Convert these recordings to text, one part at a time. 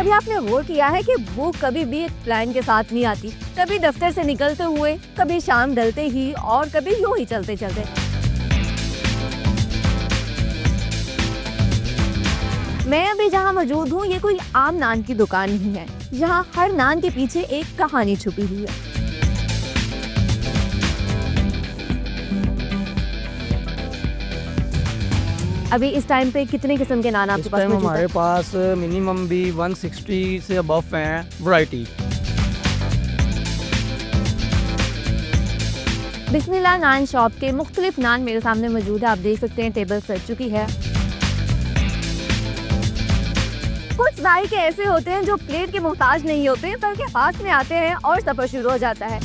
कभी आपने गौर किया है कि भूख कभी भी एक प्लान के साथ नहीं आती? कभी दफ्तर से निकलते हुए, कभी शाम ढलते ही और कभी यूं ही चलते चलते। मैं अभी जहाँ मौजूद हूँ ये कोई आम नान की दुकान नहीं है। यहाँ हर नान के पीछे एक कहानी छुपी हुई है। अभी इस टाइम पे कितने किस्म के नान आपके पास मौजूद हैं? हमारे पास मिनिमम भी 160 से अबव हैं वैरायटी। बिस्मिल्लाह नान शॉप के मुख्तलिफ नान मेरे सामने मौजूद है। आप देख सकते हैं टेबल सज चुकी है। कुछ जायके ऐसे होते हैं जो प्लेट के मोहताज नहीं होते, बल्कि हाथ में आते हैं और सफर शुरू हो जाता है।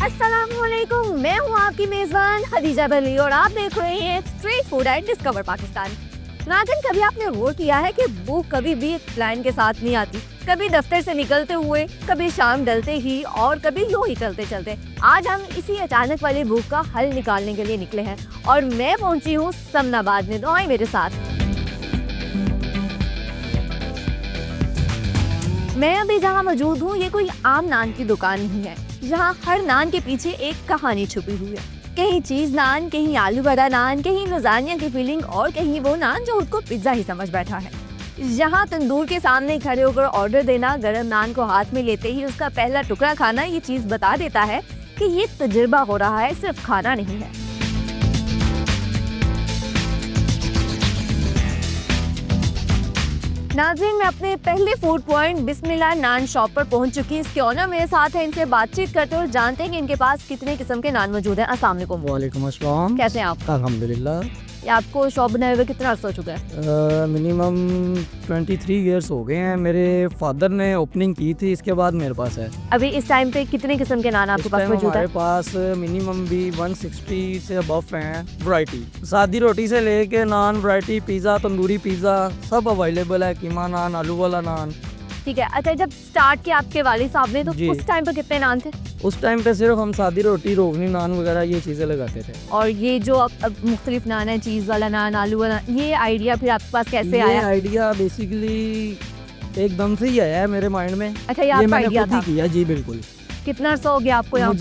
अस्सलामुअलैकुम, मैं हूँ आपकी मेजबान खदीजा बली और आप देख रहे हैं street food at discover Pakistan. नाज़रीन, कभी आपने गौर किया है कि भूख कभी भी एक प्लान के साथ नहीं आती? कभी दफ्तर से निकलते हुए, कभी शाम ढलते ही और कभी यूं ही चलते चलते। आज हम इसी अचानक वाली भूख का हल निकालने के लिए निकले हैं और मैं पहुंची हूँ समनाबाद में। दोएं मेरे साथ। मैं अभी जहाँ मौजूद हूँ ये कोई आम नान की दुकान नहीं है। यहाँ हर नान के पीछे एक कहानी छुपी हुई है। कहीं चीज नान, कहीं आलू बड़ा नान, कहीं लजानिया की फीलिंग और कहीं वो नान जो उसको पिज्जा ही समझ बैठा है। यहाँ तंदूर के सामने खड़े होकर ऑर्डर देना, गरम नान को हाथ में लेते ही उसका पहला टुकड़ा खाना ये चीज बता देता है कि ये तजुर्बा हो रहा है, सिर्फ खाना नहीं है। नाज़रीन, मैं अपने पहले फूड पॉइंट बिस्मिल्लाह नान शॉप पर पहुंच चुकी हूँ। इसके ऑनर मेरे साथ हैं, इनसे बातचीत करते हैं और जानते हैं कि इनके पास कितने किस्म के नान मौजूद हैं। अस्सलाम वालेकुम। वालेकुम अस्सलाम। कैसे हैं आप? अल्हम्दुलिल्लाह। ये आपको शॉप बनाए हुए कितना अर्सा हो चुका है? मिनिमम 23 ईयर्स हो गए हैं। मेरे फादर ने ओपनिंग की थी, इसके बाद मेरे पास है। अभी इस टाइम पे कितने किस्म के नान आपके पास मौजूद है? हमारे पास मिनिमम भी 160 से अबव हैं वैरायटी। सादी रोटी से लेके नान वैरायटी, पिज़्ज़ा, तंदूरी पिज़्ज़ा सब अवेलेबल है। कीमा नान, आलू वाला नान। ठीक है। अच्छा, जब स्टार्ट किया आपके वालिद साहब ने तो उस टाइम पर कितने नान थे? उस टाइम पे सिर्फ हम सादी रोटी, रोगनी नान वगैरह ये चीज़ें लगाते थे। और ये जो अब मुख्तलिफ नान है, चीज़ वाला नान, आलू वाला, ये आइडिया फिर आपके पास कैसे आया? ये आइडिया बेसिकली एकदम से ही आया है मेरे माइंड में। अच्छा, ये आपका मैंने आइडिया खुद ही था? किया। जी बिल्कुल। कितना अर्सा हो गया आपको यहाँ?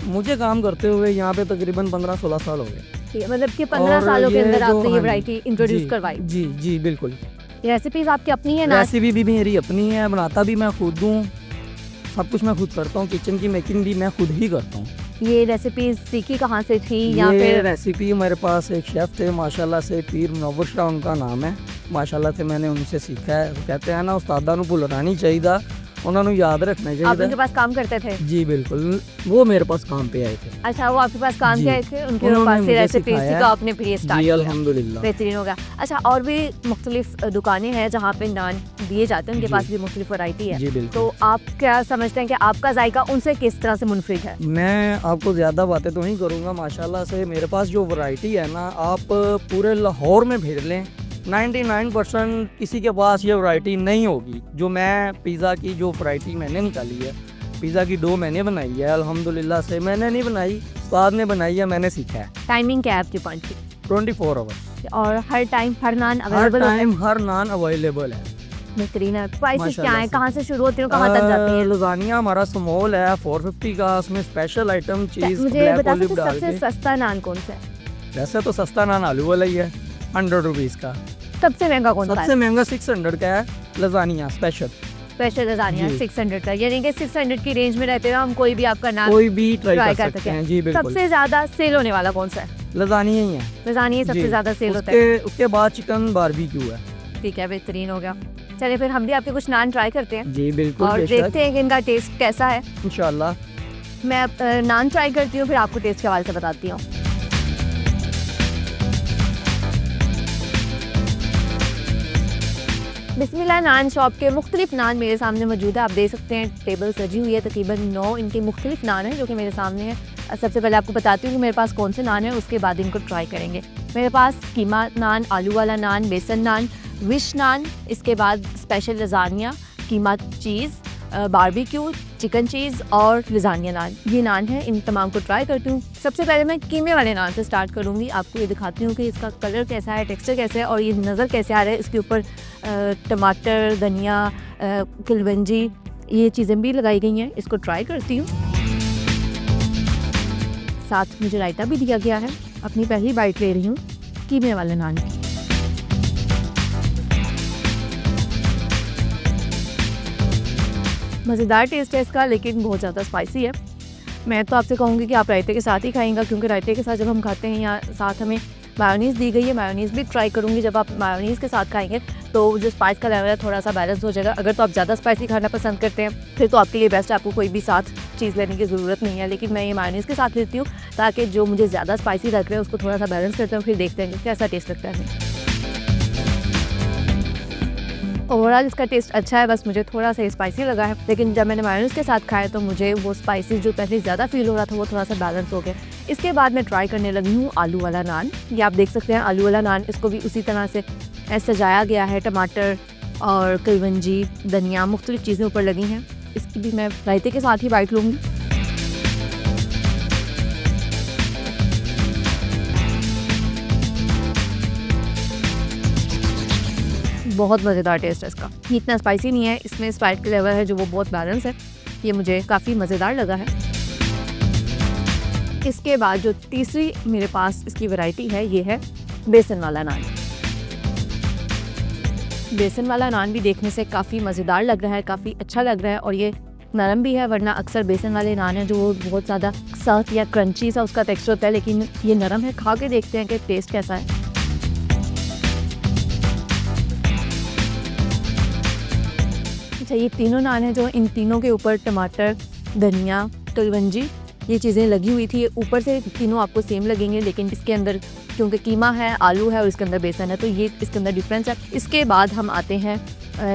मुझे काम करते हुए यहाँ पे तकरीबन 15-16 साल हो गए। मतलब कि 15 सालों के अंदर आपने ये हाँ वैरायटी इंट्रोड्यूस करवाई? जी जी बिल्कुल। रेसिपीज आपकी अपनी है ना? रेसिपी भी मेरी अपनी है, बनाता भी मैं खुद हूँ, सब कुछ मैं खुद करता हूँ। किचन की मेकिंग भी मैं खुद ही करता हूँ। ये रेसिपीज सीखी कहाँ से थी? या फिर रेसिपी मेरे पास एक शेफ़ थे माशाल्लाह से, पीर मुनव्वर शाह उनका नाम है। माशाल्लाह से मैंने उनसे सीखा है। कहते हैं ना, उस्तादा नूं भुलना नहीं चाहिए, उन्होंने याद रखना चाहिए। आप उनके पास काम करते थे? जी बिल्कुल, वो मेरे पास काम पे आए थे। अच्छा, वो आपके पास काम किए थे, उनके पास से रेसिपी सीखा आपने, फिर ये स्टार्ट जी किया। अल्हम्दुलिल्लाह, बेहतरीन होगा। अच्छा, और भी मुख्तलिफ दुकानें हैं जहाँ पे नान दिए जाते हैं, उनके पास भी मुख्तलिफ वैरायटी है। जी बिल्कुल। तो आप क्या समझते हैं कि आपका जायका उनसे किस तरह से मुनफरिद है? मैं आपको ज़्यादा बातें तो नहीं करूँगा। माशाल्लाह से मेरे पास जो वैरायटी है ना, आप पूरे लाहौर में भेज लें, 99% किसी के पास ये वैरायटी नहीं होगी। जो मैं पिज़्ज़ा की जो वैरायटी मैंने निकाली है, पिज़्ज़ा की डो मैंने बनाई है अल्हम्दुलिल्लाह से। मैंने नहीं बनाई, उस्ताद ने बनाई है, मैंने सीखा है। टाइमिंग क्या है आपके पॉइंट की? 24 आवर्स। और हर टाइम हर नान अवेलेबल है? हर नान अवेलेबल है। बेहतरीन है। प्राइसेस क्या है, कहाँ से शुरू होती है, कहाँ तक जाती है? लजानिया हमारा स्मॉल है 450 का, उसमें स्पेशल आइटम चीज़ मुझे बता सकते सबसे सस्ता नान कौन सा है? वैसे तो सस्ता नान आलू वाला ही है, 100 रुपीज़ का। सबसे महंगा कौन सा है? सबसे महंगा 600 का है लजानिया स्पेशल लजानिया 600 का। यानी कि 600 की रेंज में रहते हुए हम कोई भी आपका नाम कोई भी ट्राई कर सकते हैं। जी बिल्कुल। सबसे ज्यादा सेल होने वाला कौन सा है? लजानिया ही है। लजानिया सबसे ज्यादा सेल होता है। उसके बाद चिकन बारबेक्यू है। ठीक है, बेहतरीन हो गया। चलिए फिर हम भी आपके कुछ नान ट्राई करते हैं। जी बिल्कुल, और देखते हैं कि इनका टेस्ट कैसा है। इंशाल्लाह। मैं नान ट्राई करती हूँ, फिर आपको टेस्ट के हवाले से बताती हूँ। बिस्मिल्लाह नान शॉप के मुख्तलिफ नान मेरे सामने मौजूद है। आप देख सकते हैं टेबल सजी हुई है, तकरीबन 9 इनके मुख्तलिफ नान हैं जो कि मेरे सामने है। सबसे पहले आपको बताती हूँ कि मेरे पास कौन से नान है, उसके बाद इनको ट्राई करेंगे। मेरे पास कीमा नान, आलू वाला नान, बेसन नान, विश नान, इसके बाद स्पेशल लजानिया, कीमा चीज़, बारबेक्यू, चिकन चीज़ और लजानिया नान। ये नान है, इन तमाम को ट्राई करती हूँ। सबसे पहले मैं कीमे वाले नान से स्टार्ट करूँगी। आपको ये दिखाती हूँ कि इसका कलर कैसा है, टेक्सचर कैसा है और ये नज़र कैसे आ रहा है। इसके ऊपर टमाटर, धनिया, कलवंजी, ये चीज़ें भी लगाई गई हैं। इसको ट्राई करती हूँ। साथ मुझे रायता भी दिया गया है। अपनी पहली बाइट ले रही हूँ कीमे वाले नान की। मज़ेदार टेस्ट है इसका, लेकिन बहुत ज़्यादा स्पाइसी है। मैं तो आपसे कहूँगी कि आप रायते के साथ ही खाएंगा, क्योंकि रायते के साथ जब हम खाते हैं या साथ हमें मायोनीज़ दी गई है, मायोनीज़ भी ट्राई करूँगी। जब आप मायोनीज़ के साथ खाएंगे तो जो स्पाइस का लेवल है थोड़ा सा बैलेंस हो जाएगा। अगर तो आप ज़्यादा स्पाइसी खाना पसंद करते हैं फिर तो आपके लिए बेस्ट है, आपको कोई भी साथ चीज़ लेने की ज़रूरत नहीं है। लेकिन मैं ये मायोनीज़ के साथ लेती हूँ ताकि जो मुझे ज़्यादा स्पाइसी लग रहा है उसको थोड़ा सा बैलेंस करते हैं, फिर देखते हैं कि कैसा टेस्ट लगता है। ओवरऑल इसका टेस्ट अच्छा है, बस मुझे थोड़ा सा स्पाइसी लगा है। लेकिन जब मैंने मायोनीज़ के साथ खाया तो मुझे वो स्पाइसी जो पहले ज़्यादा फील हो रहा था वो थोड़ा सा बैलेंस हो गया। इसके बाद मैं ट्राई करने लगी हूँ आलू वाला नान। ये आप देख सकते हैं आलू वाला नान, इसको भी उसी तरह से सजाया गया है। टमाटर और कलवंजी, धनिया, मुख्तलिफ चीज़ें ऊपर लगी हैं। इसकी भी मैं रायते के साथ ही बाइट लूँगी। बहुत मज़ेदार टेस्ट है इसका। ये इतना स्पाइसी नहीं है, इसमें स्पाइस का लेवल है जो वो बहुत बैलेंस है। ये मुझे काफ़ी मज़ेदार लगा है। इसके बाद जो तीसरी मेरे पास इसकी वैरायटी है ये है बेसन वाला नान। बेसन वाला नान भी देखने से काफ़ी मज़ेदार लग रहा है, काफ़ी अच्छा लग रहा है और ये नरम भी है। वरना अक्सर बेसन वाले नान है जो वो बहुत ज़्यादा सख्त या क्रंची सा उसका टेक्सचर होता है, लेकिन ये नरम है। खा के देखते हैं कि टेस्ट कैसा है। अच्छा, ये तीनों नान हैं जो इन तीनों के ऊपर टमाटर, धनिया, कलवंजी ये चीज़ें लगी हुई थी। ऊपर से तीनों आपको सेम लगेंगे, लेकिन इसके अंदर क्योंकि कीमा है, आलू है और इसके अंदर बेसन है तो ये इसके अंदर डिफरेंस है। इसके बाद हम आते हैं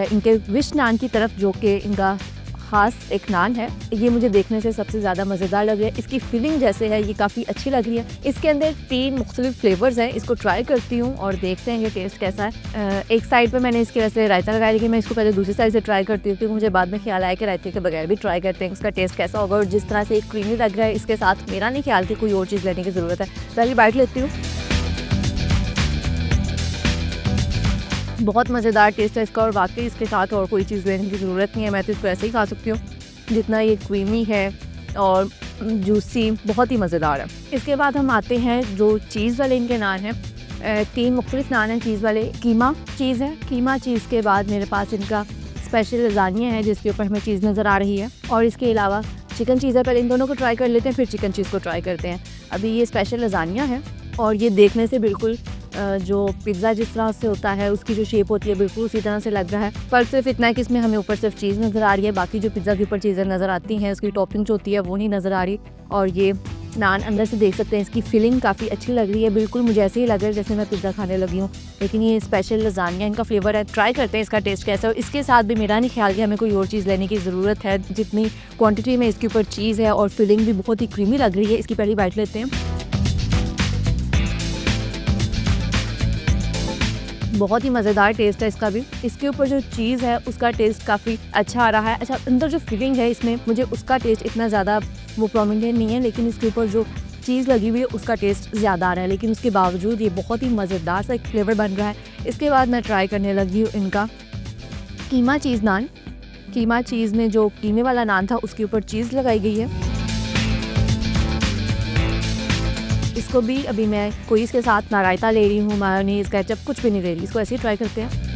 इनके विश नान की तरफ, जो कि इनका ख़ास एक नान है। ये मुझे देखने से सबसे ज़्यादा मज़ेदार लग रहा है। इसकी फीलिंग जैसे है ये काफ़ी अच्छी लग रही है। इसके अंदर 3 मुख्तलिफ फ्लेवर्स हैं। इसको ट्राई करती हूँ और देखते हैं ये टेस्ट कैसा है। एक साइड पे मैंने इसके वैसे रायता लगाया, लेकिन मैं इसको पहले दूसरी साइड से ट्राई करती हूँ क्योंकि मुझे बाद में ख्याल आया कि रायते के बगैर भी ट्राई करते हैं इसका टेस्ट कैसा होगा। और जिस तरह से एक क्रीमी लग रहा है इसके साथ मेरा नहीं ख्याल कि कोई और चीज़ लेने की ज़रूरत है। पहली बाइट लेती हूँ। बहुत मज़ेदार टेस्ट है इसका और वाकई इसके साथ और कोई चीज़ लेने की ज़रूरत नहीं है। मैं तो इसको ऐसे ही खा सकती हूँ जितना ये क्रीमी है और जूसी, बहुत ही मज़ेदार है। इसके बाद हम आते हैं जो चीज़ वाले इनके नान हैं। 3 मुख्तलिफ नान हैं चीज़ वाले। कीमा चीज़ है। कीमा चीज़ के बाद मेरे पास इनका स्पेशल लजानिया है जिसके ऊपर हमें चीज़ नज़र आ रही है, और इसके अलावा चिकन चीज़ है। पहले इन दोनों को ट्राई कर लेते हैं, फिर चिकन चीज़ को ट्राई करते हैं। अभी ये स्पेशल लजानिया है और ये देखने से बिल्कुल जो पिज़्ज़ा जिस तरह से होता है उसकी जो शेप होती है बिल्कुल उसी तरह से लग रहा है। पर सिर्फ इतना है कि इसमें हमें ऊपर सिर्फ चीज़ नज़र आ रही है, बाकी जो पिज़्ज़ा के ऊपर चीज़ें नज़र आती हैं उसकी टॉपिंग जो होती है वो नहीं नज़र आ रही। और ये नान अंदर से देख सकते हैं, इसकी फिलिंग काफ़ी अच्छी लग रही है। बिल्कुल मुझे ऐसे ही लग रहा है जैसे मैं पिज़्ज़ा खाने लगी हूँ, लेकिन ये स्पेशल लजानिया इनका फ्लेवर है। ट्राई करते हैं इसका टेस्ट कैसा है। इसके साथ भी मेरा नहीं ख्याल कि हमें कोई और चीज़ लेने की ज़रूरत है। जितनी क्वान्टिटी में इसके ऊपर चीज़ है और फिलिंग भी बहुत ही क्रीमी लग रही है। इसकी पहली बाइट लेते हैं। बहुत ही मज़ेदार टेस्ट है इसका भी। इसके ऊपर जो चीज़ है उसका टेस्ट काफ़ी अच्छा आ रहा है। अच्छा, अंदर जो फिलिंग है इसमें मुझे उसका टेस्ट इतना ज़्यादा वो प्रोमिनेंट नहीं है, लेकिन इसके ऊपर जो चीज़ लगी हुई है उसका टेस्ट ज़्यादा आ रहा है। लेकिन उसके बावजूद ये बहुत ही मज़ेदार सा एक फ्लेवर बन रहा है। इसके बाद मैं ट्राई करने लगी हूँ इनका कीमा चीज़ नान। कीमा चीज़ में जो कीमे वाला नान था उसके ऊपर चीज़ लगाई गई है। इसको भी अभी मैं कोई इसके साथ ना रायता ले रही हूँ, मायोनीज़, केचप कुछ भी नहीं ले रही। इसको ऐसे ही ट्राई करते हैं।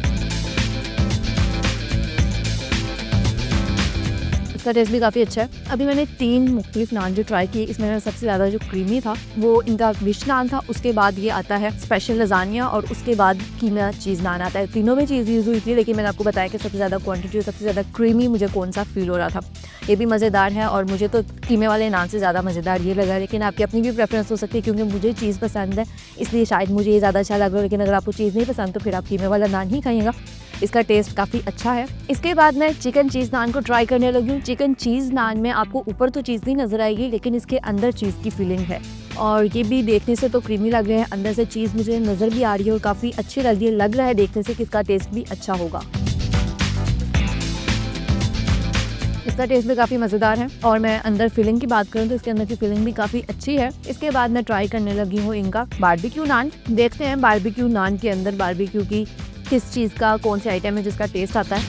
इसका टेस्ट भी काफ़ी अच्छा है। अभी मैंने 3 मुख्तलिफ नान जो ट्राई किए, इसमें सबसे ज़्यादा जो क्रीमी था वो इनका विश नान था। उसके बाद ये आता है स्पेशल लजानिया और उसके बाद कीमा चीज़ नान आता है। तीनों में चीज़ यूज़ हुई थी, लेकिन मैंने आपको बताया कि सबसे ज़्यादा क्वांटिटी और सबसे ज़्यादा क्रीमी मुझे कौन सा फील हो रहा था। ये भी मज़ेदार है और मुझे तो कीमे वाले नान से ज़्यादा मज़ेदार ये लगा, लेकिन आपकी अपनी भी प्रेफरेंस हो सकती है। क्योंकि मुझे चीज़ पसंद है इसलिए शायद मुझे ये ज़्यादा अच्छा लग रहा है, लेकिन अगर आपको चीज़ नहीं पसंद तो फिर आप कीमे वाला नान ही खाइएगा। इसका टेस्ट काफ़ी अच्छा है। इसके बाद मैं चिकन चीज़ नान को ट्राई करने लगी हूँ। चिकन चीज़ नान में आपको ऊपर तो चीज़ नहीं नज़र आएगी, लेकिन इसके अंदर चीज़ की फीलिंग है और ये भी देखने से तो क्रीमी लग रहे हैं। अंदर से चीज़ मुझे नज़र भी आ रही है और काफ़ी अच्छी लग रही है। लग रहा है देखने से कि इसका टेस्ट भी अच्छा होगा। इसका टेस्ट भी काफ़ी मज़ेदार है। और मैं अंदर फिलिंग की बात करूँ तो इसके अंदर की फिलिंग भी काफ़ी अच्छी है। इसके बाद मैं ट्राई करने लगी हूँ इनका बारबेक्यू नान। देखते हैं बारबेक्यू नान के अंदर बारबेक्यू की किस चीज़ का, कौन से आइटम है जिसका टेस्ट आता है।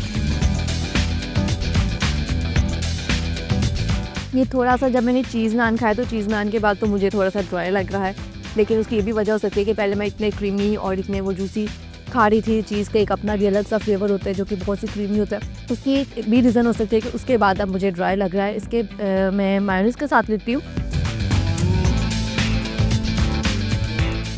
ये थोड़ा सा, जब मैंने चीज़ नान खाया तो चीज़ नान के बाद तो मुझे थोड़ा सा ड्राई लग रहा है, लेकिन उसकी ये भी वजह हो सकती है कि पहले मैं इतने क्रीमी और इतने वो जूसी खा रही थी। चीज़ का एक अपना भी अलग सा फ्लेवर होता है जो कि बहुत सी क्रीमी होता है, उसकी एक भी रीज़न हो सकती है कि उसके बाद अब मुझे ड्राई लग रहा है। इसके मैं मायोनीज़ के साथ लेती हूँ।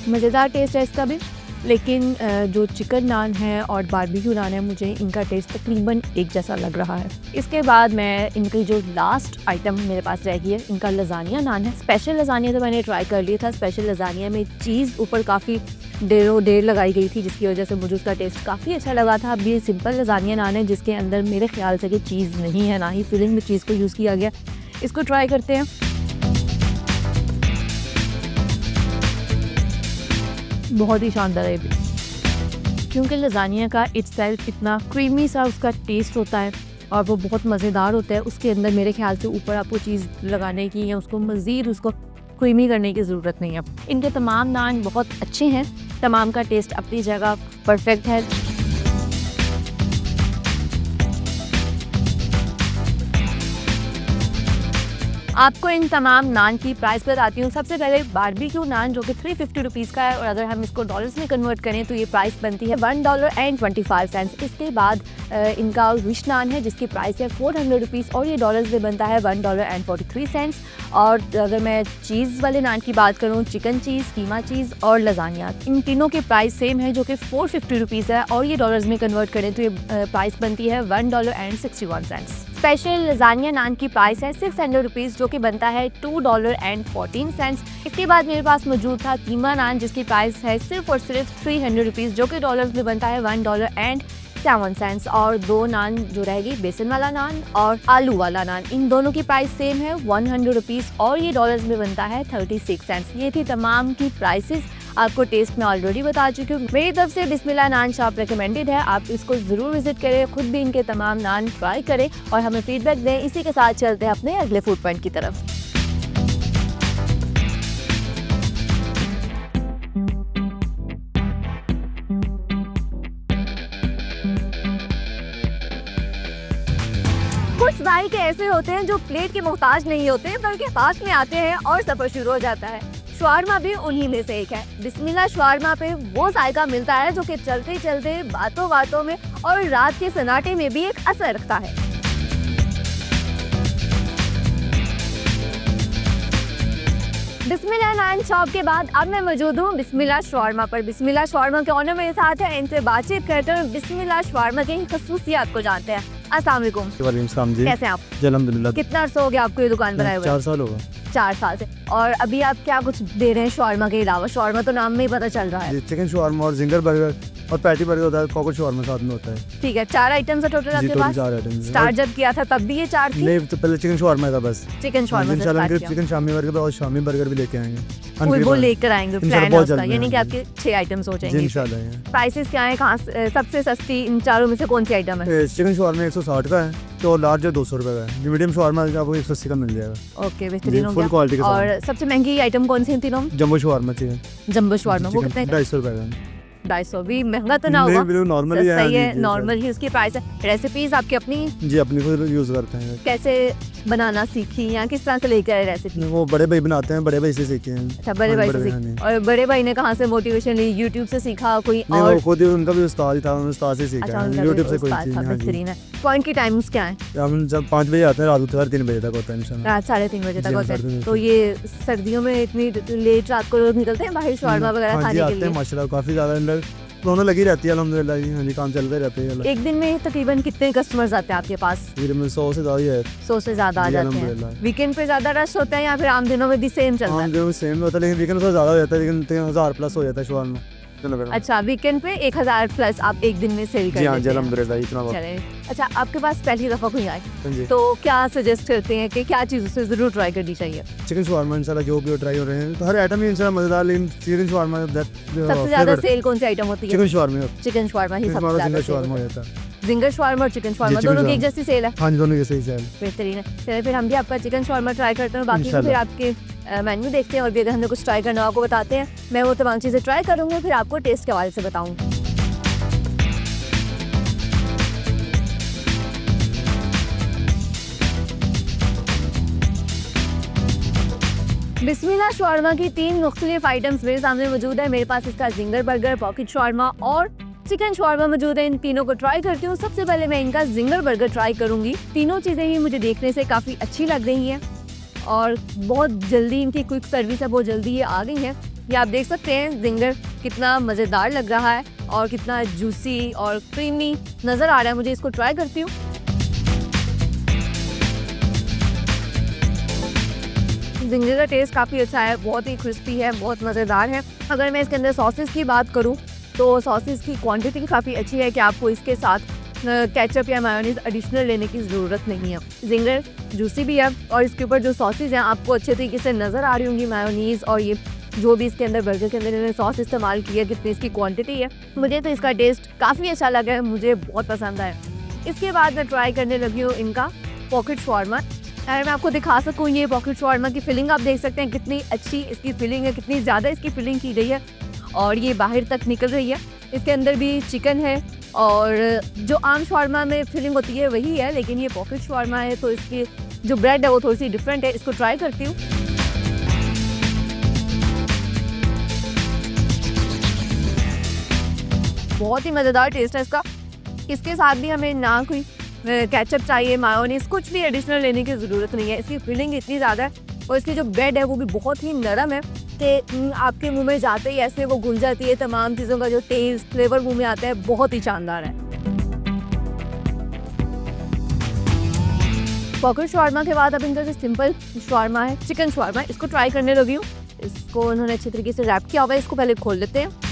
मज़ेदार टेस्ट है इसका भी, लेकिन जो चिकन नान है और बारबेक्यू नान है मुझे इनका टेस्ट तकरीबन एक जैसा लग रहा है। इसके बाद मैं इनकी जो लास्ट आइटम मेरे पास रह गई है, इनका लजानिया नान है। स्पेशल लजानिया तो मैंने ट्राई कर लिया था। स्पेशल लजानिया में चीज़ ऊपर काफ़ी ढेर लगाई गई थी, जिसकी वजह से मुझे उसका टेस्ट काफ़ी अच्छा लगा था। अब ये सिंपल लजानिया नान है जिसके अंदर मेरे ख्याल से कि चीज़ नहीं है, ना ही फिलिंग में चीज़ को यूज़ किया गया। इसको ट्राई करते हैं। बहुत ही शानदार है भी, क्योंकि लजानिया का इटसेल्फ इतना क्रीमी सा उसका टेस्ट होता है और वो बहुत मज़ेदार होता है। उसके अंदर मेरे ख्याल से ऊपर आपको चीज़ लगाने की या उसको मज़ीद उसको क्रीमी करने की ज़रूरत नहीं है। इनके तमाम नान बहुत अच्छे हैं, तमाम का टेस्ट अपनी जगह परफेक्ट है। आपको इन तमाम नान की प्राइस बताती हूँ। सबसे पहले बारबेक्यू नान जो कि 350 रुपीज़ का है, और अगर हम इसको डॉलर्स में कन्वर्ट करें तो ये प्राइस बनती है $1.25। इसके बाद इनका विश नान है जिसकी प्राइस है 400 रुपीज़ और ये डॉलर्स में बनता है $1.43। और अगर मैं चीज़ वाले नान की बात करूँ, चिकन चीज़, कीमा चीज़ और लजानिया, इन तीनों की प्राइस सेम है जो कि 450 रुपीज़ है और ये डॉलर्स में कन्वर्ट करें तो ये प्राइस बनती है $1.61। स्पेशल लजानिया नान की प्राइस है 600 रुपीज़ जो कि बनता है $2.14। इसके बाद मेरे पास मौजूद था कीमा नान जिसकी प्राइस है सिर्फ और सिर्फ 300 रुपीज़ जो कि डॉलर्स में बनता है $1.07। और दो नान जो रहेगी, बेसन वाला नान और आलू वाला नान, इन दोनों की प्राइस सेम है 100 रुपीज़ और ये डॉलर्स में बनता है 36 सेंट्स। ये थी तमाम की प्राइसेस। आपको टेस्ट में ऑलरेडी बता चुकी हूँ। मेरी तरफ से बिस्मिल्लाह नान शॉप रिकमेंडेड है, आप इसको ज़रूर विजिट करें, खुद भी इनके तमाम नान ट्राई करें और हमें फीडबैक दें। इसी के साथ चलते हैं अपने अगले फूड पॉइंट की तरफ। कुछ जायके ऐसे होते हैं जो प्लेट के मोहताज नहीं होते बल्कि पास में आते हैं और सफर शुरू हो जाता है। शवारमा भी उन्हीं में से एक है। बिस्मिल्लाह शवारमा पे वो जायका मिलता है जो कि चलते चलते, बातों बातों में और रात के सन्नाटे में भी एक असर रखता है। बिस्मिल्लाह नान शॉप के बाद अब मैं मौजूद हूँ बिस्मिल्लाह शवारमा पर। बिस्मिल्लाह शवारमा के ऑनर मेरे साथ है, इनसे बातचीत करते हैं, बिस्मिल्लाह शवारमा की खसूसियात को जानते हैं। अस्सलाम वालेकुम। वालेकुम सलाम जी। कैसे हैं आप? जी अल्हम्दुलिल्लाह। कितना अर्सा हो गया आपको ये दुकान बनाए हुए? 4 साल होगा। 4 साल से। और अभी आप क्या कुछ दे रहे हैं शवारमा के अलावा? शवारमा तो नाम में ही पता चल रहा है। जी, चिकन शवारमा और जिंगर बर्गर और पैटी बर्गर होता है, कॉकरोच शवारमा साथ में होता है। ठीक है, 4 आइटम्स है टोटल आपके पास? 4 आइटम। स्टार्ट जब किया था तब भी ये 4 थी? नहीं, तो पहले चिकन शवारमा था बस। चिकन शवारमा से इंशाल्लाह स्टार्ट किया। चिकन शामी बर्गर और शामी बर्गर भी लेके आएंगे। वो लेकर आएंगे, प्लान है बहुत उसका, जल्द यानी कि आएंगे। आपके 6 आइटम्स हो जी जाएंगे। इंशाल्लाह। प्राइसेस क्या है, कहाँ सबसे सस्ती इन चारों में से कौन सी आइटम है? चिकन शवारमा 160 का है, तो लार्ज है 200 रुपए का है। मीडियम शवारमा आपको 180 का मिल जाएगा। ओके, बेहतरीन हो फुल गया। क्वालिटी के साथ। और सबसे महंगी आइटम कौन सी है तीनों? जंबो शवारमा चाहिए। जंबो शवारमा, वो कितने? 250 रुपए का। 250 भी महंगा तो ना होगा? बिल्कुल नॉर्मल ही है। सही है, जी, नॉर्मल ही उसकी प्राइस है। रेसिपीज आपकी अपनी? जी अपनी खुद यूज करते हैं। कैसे बनाना सीखी या किस तरह से लेकर आए रेसिपी? वो बड़े भाई बनाते हैं, बड़े भाई से सीखे हैं। अच्छा, बड़े भाई से सीखी। और बड़े भाई ने कहाँ से मोटिवेशन ली? यूट्यूब से सीखा कोई? नहीं, और वो खुद ही उनका भी उस्ताद ही था, उस्ताद से सीखा है। यूट्यूब से कोई चीज नहीं। बेहतरीन है। पॉइंट की टाइम्स क्या है? हम जब 5 बजे आते हैं, रात को 3 बजे तक होता है इंशाल्लाह। रात 3:30 बजे तक जी, होता है। 3:30 तो ये सर्दियों में इतनी लेट रात को लोग निकलते हैं बाहर शवारमा वगैरह हाँ जी, खाने के आते लिए? हैं माशाल्लाह, काफी ज्यादा अंदर दोनों लगी रहती है अल्हम्दुलिल्लाह जी। हाँ जी, काम चलते रहते हैं। एक दिन में तकरीबन कितने कस्टमर्स आते हैं आपके पास? तकरीबन 100 से ज्यादा ही है। 100 से ज्यादा आ जी, जाते हैं। अल्हम्दुलिल्लाह। वीकेंड पे ज्यादा रश होता है या फिर आम दिनों में भी सेम चलता है? आम दिन सेम होता है, लेकिन वीकेंड पे ज्यादा हो जाता है, लेकिन 1000 प्लस हो जाता है शवारमा। अच्छा, वीकेंड पे 1000 प्लस आप एक दिन में सेल कर जी हाँ देते जी हैं। अल्हम्दुलिल्लाह इतना बहुत। चले, अच्छा आपके पास पहली दफा कोई आए हाँ जी। तो क्या सजेस्ट करते हैं कि क्या चीज़ उसे जरूर ट्राई करनी चाहिए? चिकन शवारमा इंशाल्लाह जो भी ट्राई हो रहे हैं, तो हर आइटम ही इंशाल्लाह मजेदार, लेकिन चिकन शवारमा सबसे ज्यादा सेल कौन सी आइटम होती है? Chicken shawarma. चिकन शवारमा ही सबसे ज्यादा चिकन सेल शवारमा हो होता है। जाता है। जिंगर शवारमा और चिकन शवारमा chicken दोनों की एक shawarma। जैसी सेल है? हाँ जी, दोनों जैसे ही सेल। बेहतरीन है। चलिए फिर हम भी आपका चिकन शवारमा ट्राई करते हैं, बाकी को फिर इंशाल्लाह। आपके मेन्यू देखते हैं और भी अगर हमने कुछ ट्राई करना हो आपको बताते हैं। मैं वो तमाम चीज़ें ट्राई करूँगी फिर आपको टेस्ट के हवाले से बताऊँगी। बिस्मिल्लाह शवारमा की 3 मुख्तलिफ आइटम्स मेरे सामने मौजूद है। मेरे पास इसका जिंगर बर्गर, पॉकेट शवारमा और चिकन शवारमा मौजूद है। इन तीनों को ट्राई करती हूँ। सबसे पहले मैं इनका जिंगर बर्गर ट्राई करूंगी। तीनों चीज़ें ही मुझे देखने से काफ़ी अच्छी लग रही हैं और बहुत जल्दी इनकी क्विक सर्विस है, बहुत जल्दी ये आ गई है। ये आप देख सकते हैं जिंगर कितना मज़ेदार लग रहा है और कितना जूसी और क्रीमी नज़र आ रहा है मुझे। इसको ट्राई करती हूँ। जिंगर का टेस्ट काफ़ी अच्छा है, बहुत ही क्रिस्पी है, बहुत मज़ेदार है। अगर मैं इसके अंदर सॉसेस की बात करूं तो सॉसेस की क्वांटिटी काफ़ी अच्छी है कि आपको इसके साथ केचप या मायोनीज एडिशनल लेने की ज़रूरत नहीं है। जिंगर जूसी भी है और इसके ऊपर जो सॉसेस हैं आपको अच्छे तरीके से नज़र आ रही होंगी, मायोनीज और ये जो भी इसके अंदर बर्गर के अंदर इन्होंने सॉस इस्तेमाल किया, कितनी इसकी क्वांटिटी है। मुझे तो इसका टेस्ट काफ़ी अच्छा लगा है, मुझे बहुत पसंद आया। इसके बाद मैं ट्राई करने लगी हूँ इनका पॉकेट शवारमा। अगर मैं आपको दिखा सकूँ ये पॉकेट शवारमा की फिलिंग आप देख सकते हैं कितनी अच्छी इसकी फिलिंग है, कितनी ज़्यादा इसकी फिलिंग की गई है और ये बाहर तक निकल रही है। इसके अंदर भी चिकन है और जो आम शवारमा में फिलिंग होती है वही है, लेकिन ये पॉकेट शवारमा है तो इसकी जो ब्रेड है वो थोड़ी सी डिफरेंट है। इसको ट्राई करती हूँ। बहुत ही मज़ेदार टेस्ट है इसका। इसके साथ भी हमें ना कोई केचप चाहिए, मायोनीज कुछ भी एडिशनल लेने की ज़रूरत नहीं है। इसकी फिलिंग इतनी ज़्यादा है और इसकी जो ब्रेड है वो भी बहुत ही नरम है कि आपके मुंह में जाते ही ऐसे वो घुल जाती है। तमाम चीज़ों का जो टेस्ट फ्लेवर मुंह में आता है बहुत ही शानदार है। पॉकेट शवारमा के बाद अब इनका जो सिंपल शवारमा है, चिकन शवारमा, इसको ट्राई करने लगी हूँ। इसको उन्होंने अच्छे तरीके से रैप किया हुआ है। इसको पहले खोल लेते हैं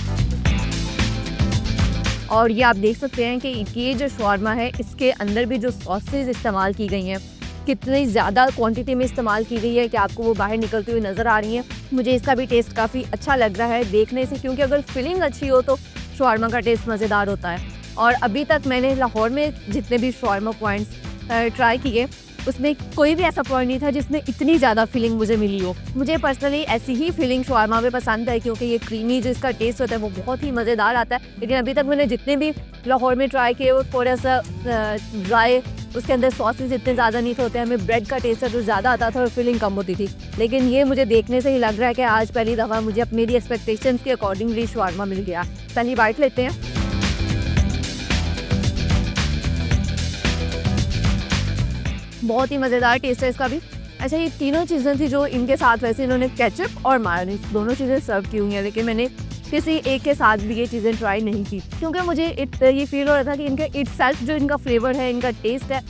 और ये आप देख सकते हैं कि ये जो शवारमा है इसके अंदर भी जो सॉसेज इस्तेमाल की गई हैं कितनी ज़्यादा क्वांटिटी में इस्तेमाल की गई है कि आपको वो बाहर निकलती हुई नज़र आ रही हैं। मुझे इसका भी टेस्ट काफ़ी अच्छा लग रहा है देखने से, क्योंकि अगर फिलिंग अच्छी हो तो शवारमा का टेस्ट मज़ेदार होता है। और अभी तक मैंने लाहौर में जितने भी शवारमा पॉइंट्स ट्राई किए उसमें कोई भी ऐसा पॉइंट नहीं था जिसमें इतनी ज़्यादा फीलिंग मुझे मिली हो। मुझे पर्सनली ऐसी ही फीलिंग शवारमा में पसंद है क्योंकि ये क्रीमी जो इसका टेस्ट होता है वो बहुत ही मज़ेदार आता है। लेकिन अभी तक मैंने जितने भी लाहौर में ट्राई किए वो थोड़ा सा ड्राई, उसके अंदर सॉसेस इतने ज़्यादा नहीं होते, हमें ब्रेड का टेस्ट जो ज़्यादा आता था और फीलिंग कम होती थी। लेकिन ये मुझे देखने से ही लग रहा है कि आज पहली दफ़ा मुझे अपनी मेरी एक्सपेक्टेशंस के अकॉर्डिंगली शवारमा मिल गया। पहली बाइट लेते हैं। बहुत ही मज़ेदार टेस्ट है इसका भी। अच्छा, ये तीनों चीज़ें थी जो इनके साथ वैसे इन्होंने केचप और मायोनीज दोनों चीज़ें सर्व की हुई हैं, लेकिन मैंने किसी एक के साथ भी ये चीज़ें ट्राई नहीं की क्योंकि मुझे ये फील हो रहा था कि इनका इटसेल्फ जो इनका फ्लेवर है, इनका टेस्ट है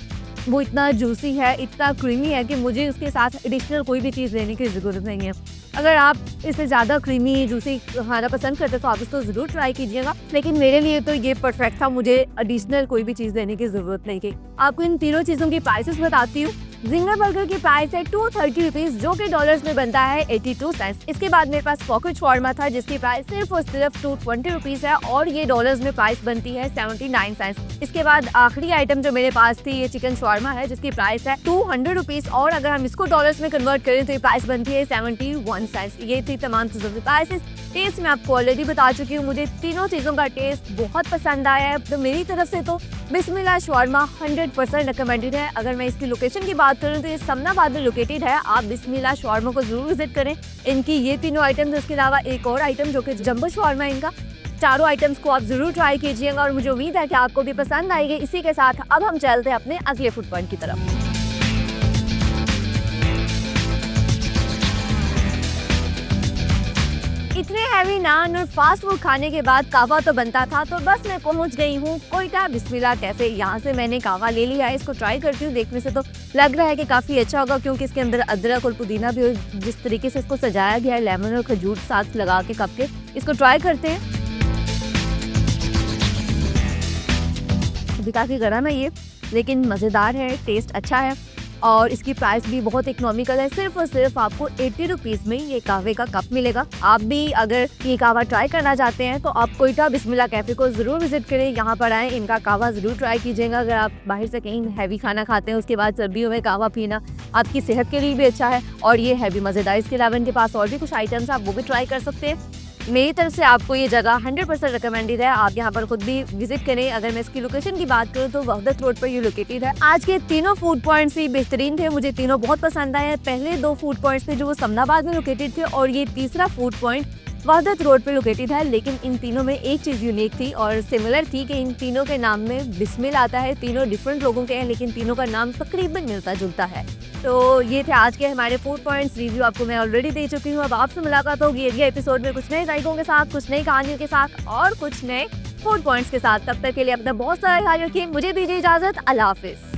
वो इतना जूसी है, इतना क्रीमी है कि मुझे उसके साथ एडिशनल कोई भी चीज़ लेने की ज़रूरत नहीं है। अगर आप इससे ज़्यादा क्रीमी जूसी खाना पसंद करते तो आप इसको ज़रूर ट्राई कीजिएगा, लेकिन मेरे लिए तो ये परफेक्ट था, मुझे एडिशनल कोई भी चीज़ लेने की ज़रूरत नहीं थी। आपको इन तीनों चीज़ों की प्राइसेस बताती हूँ। जिंगर बर्गर की प्राइस है 230 रुपीज़ जो कि डॉलर्स में बनता है 82 सेंट्स। इसके बाद मेरे पास पॉकेट शवारमा था जिसकी प्राइस सिर्फ और सिर्फ 220 रुपीज़ है और ये डॉलर्स में प्राइस बनती है 79 सेंट्स। इसके बाद आखिरी आइटम जो मेरे पास थी ये चिकन शवारमा है जिसकी प्राइस है 200 रुपीज़ और अगर हम इसको डॉलर्स में कन्वर्ट करें तो ये प्राइस बनती है 71 सेंट्स। ये थी तमाम चीज़ों की प्राइसेस। टेस्ट मैं आपको ऑलरेडी बता चुकी हूँ, मुझे तीनों चीज़ों का टेस्ट बहुत पसंद आया है। तो मेरी तरफ से तो बिस्मिल्लाह शवारमा 100% रिकमेंडेड है। अगर मैं इसकी लोकेशन की बात करूँ तो ये समनाबाद में लोकेटेड है। आप बिस्मिल्लाह शवारमा को ज़रूर विजिट करें। इनकी ये तीनों आइटम्स, इसके अलावा एक और आइटम जो कि जंबो शवारमा है इनका, चारों आइटम्स को आप ज़रूर ट्राई कीजिएगा और मुझे उम्मीद है कि आपको भी पसंद आएगी। इसी के साथ अब हम चलते हैं अपने अगले फूड पॉइंट की तरफ। इतने हैवी नान और फास्ट फूड खाने के बाद कावा तो बनता था, तो बस मैं पहुंच गई हूँ कोयटा बिस्मिल्लाह कैफ़े। यहाँ से मैंने कावा ले लिया है। इसको ट्राई करती हूँ। देखने से तो लग रहा है कि काफ़ी अच्छा होगा क्योंकि इसके अंदर अदरक और पुदीना भी, और जिस तरीके से इसको सजाया गया है लेमन और खजूर साथ लगा के कप के, इसको ट्राई करते हैं। अभी काफ़ी गर्म है ये, लेकिन मज़ेदार है, टेस्ट अच्छा है और इसकी प्राइस भी बहुत इकोनॉमिकल है। सिर्फ और सिर्फ आपको 80 रुपीज़ में ये कहवे का कप मिलेगा। आप भी अगर ये कहवा ट्राई करना चाहते हैं तो आप कोयटा बिस्मिल्लाह कैफ़े को ज़रूर विजिट करें, यहाँ पर आएँ, इनका कहवा ज़रूर ट्राई कीजिएगा। अगर आप बाहर से कहीं हैवी खाना खाते हैं उसके बाद सर्दियों में कहवा पीना आपकी सेहत के लिए भी अच्छा है और ये है भी मज़ेदार। इसके अलावा इनके पास और भी कुछ आइटम्स आप वो भी ट्राई कर सकते हैं। मेरी तरफ से आपको ये जगह 100% रिकमेंडेड है, आप यहाँ पर खुद भी विजिट करें। अगर मैं इसकी लोकेशन की बात करूँ तो वहदत रोड पर ये लोकेटेड है। आज के तीनों फूड पॉइंट्स ही बेहतरीन थे, मुझे तीनों बहुत पसंद आए। पहले 2 फूड पॉइंट्स थे जो वो समनाबाद में लोकेटेड थे और ये तीसरा फूड पॉइंट वहदत रोड पे लोकेटेड है। लेकिन इन तीनों में एक चीज़ यूनिक थी और सिमिलर थी कि इन तीनों के नाम में बिस्मिल आता है। तीनों डिफरेंट लोगों के हैं लेकिन तीनों का नाम तकरीबन मिलता जुलता है। तो ये थे आज के हमारे फूड पॉइंट्स। रिव्यू आपको मैं ऑलरेडी दे चुकी हूँ। अब आपसे मुलाकात होगी अगले एपिसोड में कुछ नए जायकों के साथ, कुछ नई कहानियों के साथ और कुछ नए फूड पॉइंट्स के साथ। तब तक के लिए अपना बहुत सारा ख्याल रखिए। मुझे दीजिए इजाज़त। अल्लाह हाफिज़।